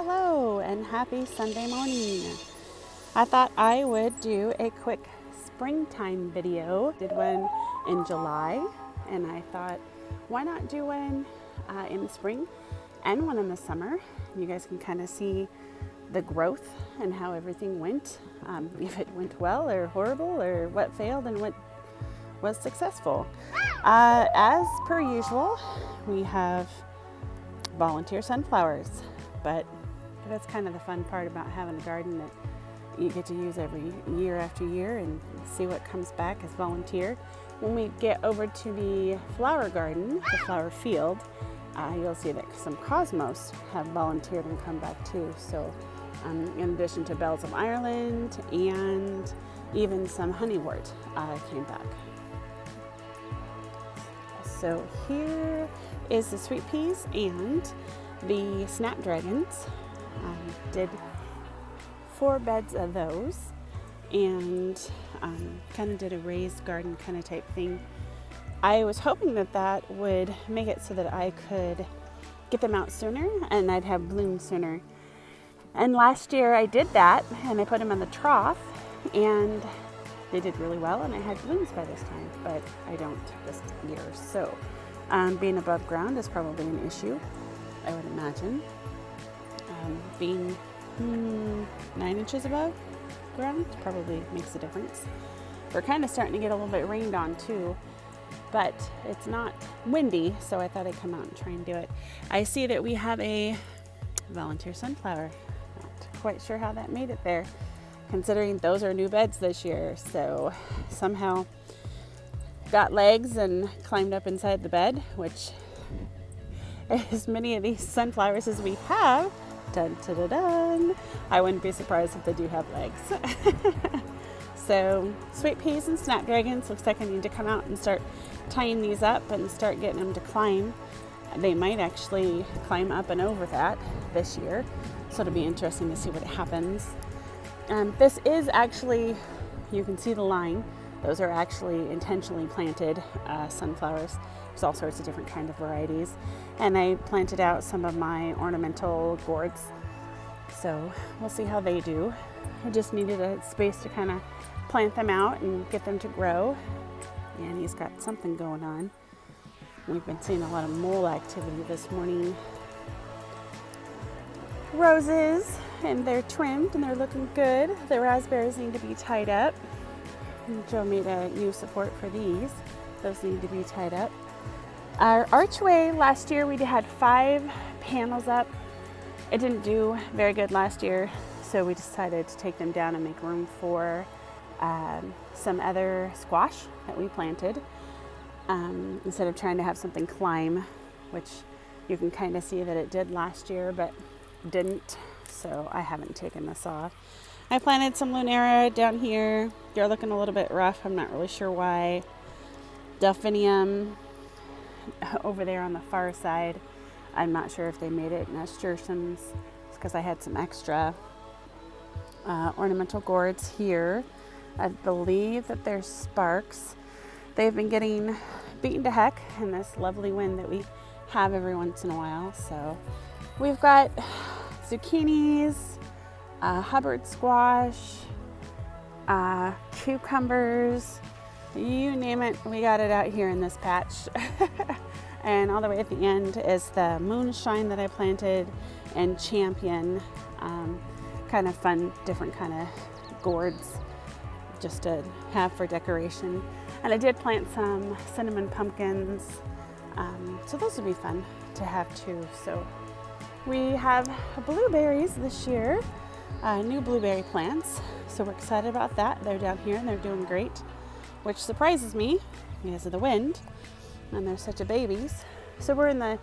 Hello and happy Sunday morning. I thought I would do a quick springtime video. Did one in July and I thought why not do one in the spring and one in the summer. You guys can kind of see the growth and how everything went, if it went well or horrible or what failed and what was successful. As per usual, we have volunteer sunflowers, but that's kind of the fun part about having a garden that you get to use every year after year and see what comes back as volunteer. When we get over to the flower garden, the flower field, you'll see that some cosmos have volunteered and come back too. So in addition to bells of Ireland and even some honeywort came back. So here is the sweet peas and the snapdragons. Did 4 beds of those and kind of did a raised garden kind of type thing. I was hoping that that would make it so that I could get them out sooner and I'd have bloom sooner. And last year I did that and I put them in the trough and they did really well and I had blooms by this time, but I don't this year. So being above ground is probably an issue, I would imagine. Being 9 inches above ground probably makes a difference. We're kind of starting to get a little bit rained on too, but it's not windy, so I thought I'd come out and try and do it. I see that we have a volunteer sunflower. Not quite sure how that made it there, considering those are new beds this year. So somehow got legs and climbed up inside the bed, which as many of these sunflowers as we have, dun, dun, dun, dun, I wouldn't be surprised if they do have legs. So sweet peas and snapdragons, looks like I need to come out and start tying these up and start getting them to climb. They might actually climb up and over that this year, so it'll be interesting to see what happens. This is actually, you can see the line, those are actually intentionally planted sunflowers. There's all sorts of different kind of varieties. And I planted out some of my ornamental gourds. So we'll see how they do. I just needed a space to kind of plant them out and get them to grow. And he's got something going on. We've been seeing a lot of mole activity this morning. Roses, and they're trimmed and they're looking good. The raspberries need to be tied up. And Joe made a new support for these. Those need to be tied up. Our archway last year we had 5 panels up. It didn't do very good last year, so we decided to take them down and make room for some other squash that we planted. Instead of trying to have something climb, which you can kind of see that it did last year, but didn't, so I haven't taken this off. I planted some Lunera down here. They're looking a little bit rough. I'm not really sure why. Delphinium over there on the far side. I'm not sure if they made it. Nasturtiums, because I had some extra ornamental gourds here. I believe that they're sparks. They've been getting beaten to heck in this lovely wind that we have every once in a while. So we've got zucchinis, Hubbard squash, cucumbers, you name it, we got it out here in this patch. And all the way at the end is the moonshine that I planted and champion, kind of fun, different kind of gourds just to have for decoration. And I did plant some cinnamon pumpkins, so those would be fun to have too. So we have blueberries this year, new blueberry plants, so we're excited about that. They're down here and they're doing great, which surprises me because of the wind, and they're such a babies. So we're in the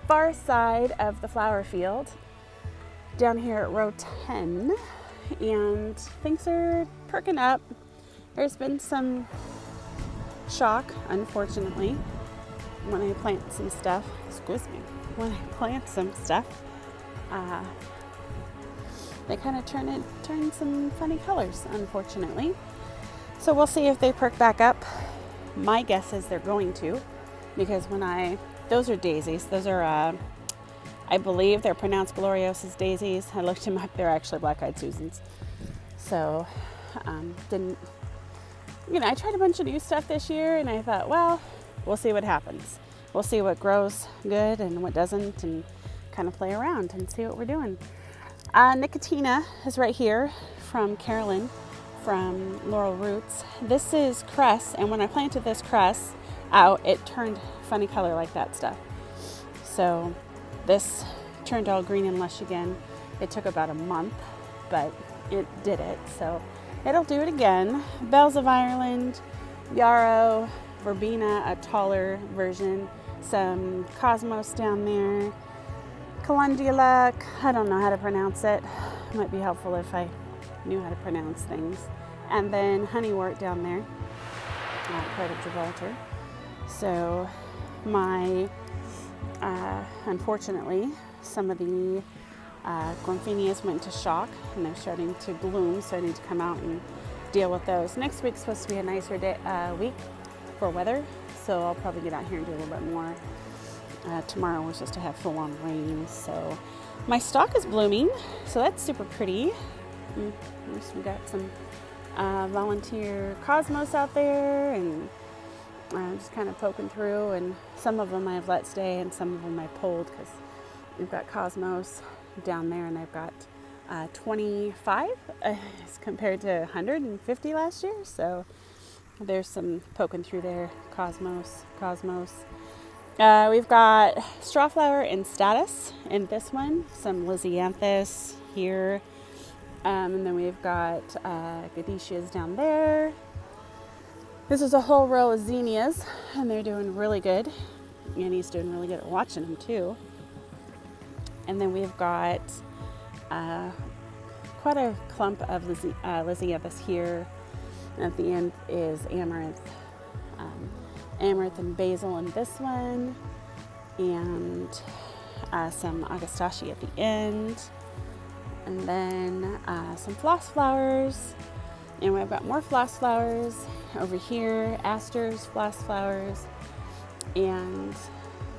far side of the flower field down here at row 10, and things are perking up. There's been some shock, unfortunately, when I plant some stuff. When I plant some stuff, they kind of turn some funny colors, unfortunately. So we'll see if they perk back up. My guess is they're going to, because those are daisies. Those are I believe they're pronounced Gloriosa's daisies. I looked them up. They're actually black-eyed Susans. So, I tried a bunch of new stuff this year, and I thought, well, we'll see what happens. We'll see what grows good and what doesn't, and kind of play around and see what we're doing. Nicotina is right here from Carolyn from Laurel Roots. This is cress, and when I planted this cress out, it turned funny color like that stuff. So this turned all green and lush again. It took about a month, but it did it. So it'll do it again. Bells of Ireland, yarrow, verbena, a taller version, some cosmos down there, calendula, I don't know how to pronounce it. It might be helpful if I knew how to pronounce things. And then honeywort down there, part of Gibraltar. So my, unfortunately, some of the Gramphenias went into shock and they're starting to bloom, so I need to come out and deal with those. Next week's supposed to be a nicer day, week for weather, so I'll probably get out here and do a little bit more. Tomorrow we're supposed to have full-on rain, so my stalk is blooming, so that's super pretty. We got some volunteer cosmos out there, and I'm just kind of poking through, and some of them I've let stay and some of them I pulled because we've got cosmos down there, and I've got 25 as compared to 150 last year, so there's some poking through there. Cosmos. We've got strawflower and status in this one, some Lisianthus here, and then we've got Gadicias down there. This is a whole row of zinnias, and they're doing really good. Annie's doing really good at watching them too. And then we've got quite a clump of Lisianthus here. And at the end is amaranth. Amaranth and basil in this one. And some Agastache at the end. And then some floss flowers. And we've got more floss flowers over here. Asters, floss flowers. And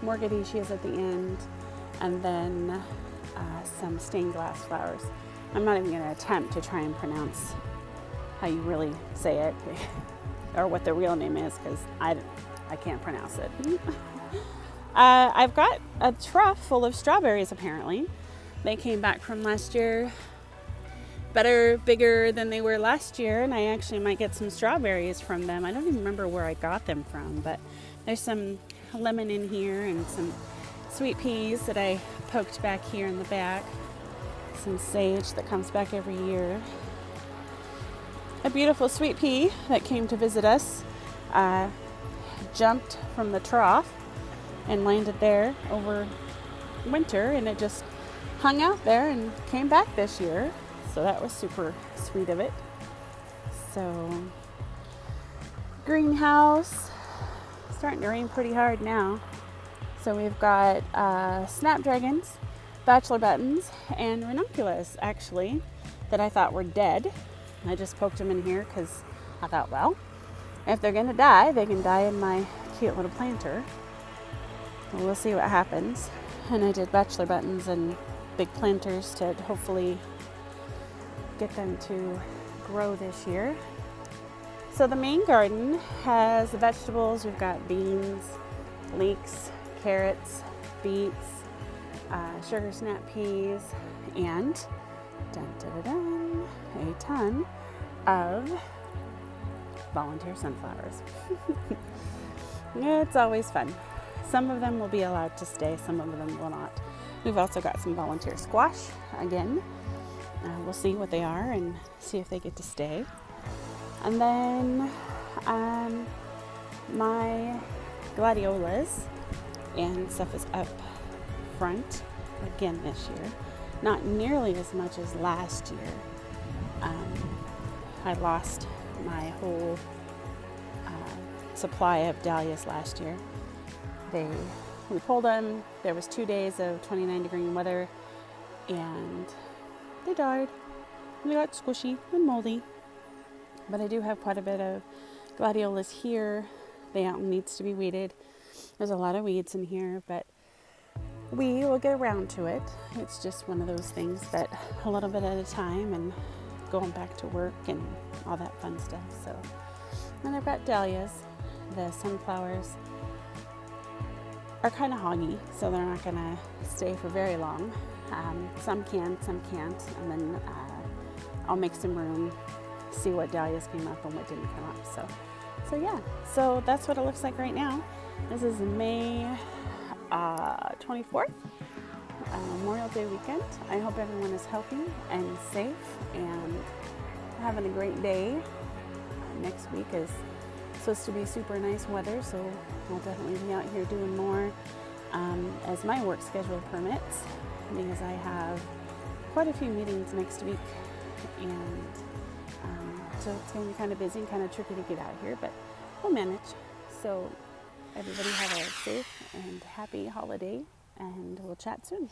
more Gadicias at the end. And then some stained glass flowers. I'm not even going to attempt to try and pronounce how you really say it or what the real name is, because I can't pronounce it. I've got a trough full of strawberries apparently. They came back from last year better, bigger than they were last year, and I actually might get some strawberries from them. I don't even remember where I got them from, but there's some lemon in here and some sweet peas that I poked back here in the back. Some sage that comes back every year. A beautiful sweet pea that came to visit us jumped from the trough and landed there over winter, and it just hung out there and came back this year. So that was super sweet of it. So greenhouse, starting to rain pretty hard now. So we've got snapdragons, bachelor buttons, and ranunculus actually that I thought were dead. I just poked them in here because I thought, well, if they're gonna die, they can die in my cute little planter. We'll see what happens. And I did bachelor buttons and big planters to hopefully get them to grow this year. So the main garden has the vegetables. We've got beans, leeks, carrots, beets, sugar snap peas, and a ton of volunteer sunflowers. It's always fun. Some of them will be allowed to stay, some of them will not. We've also got some volunteer squash again. We'll see what they are and see if they get to stay. And then my gladiolas and stuff is up front again this year. Not nearly as much as last year. I lost my whole supply of dahlias last year. We pulled them. There was 2 days of 29-degree weather, and they died. They got squishy and moldy. But I do have quite a bit of gladiolas here. They needs to be weeded. There's a lot of weeds in here, but we will get around to it. It's just one of those things that a little bit at a time, and going back to work and all that fun stuff. So, and I've got dahlias. The sunflowers are kind of hoggy, so they're not going to stay for very long. Some can, some can't, and then I'll make some room, see what dahlias came up and what didn't come up. So yeah, so that's what it looks like right now. This is May 24th, Memorial Day weekend. I hope everyone is healthy and safe and having a great day. Next week is supposed to be super nice weather, so I'll definitely be out here doing more as my work schedule permits, because I have quite a few meetings next week, and so it's going to be kind of busy and kind of tricky to get out here, but we'll manage. So everybody have a safe and happy holiday, and we'll chat soon.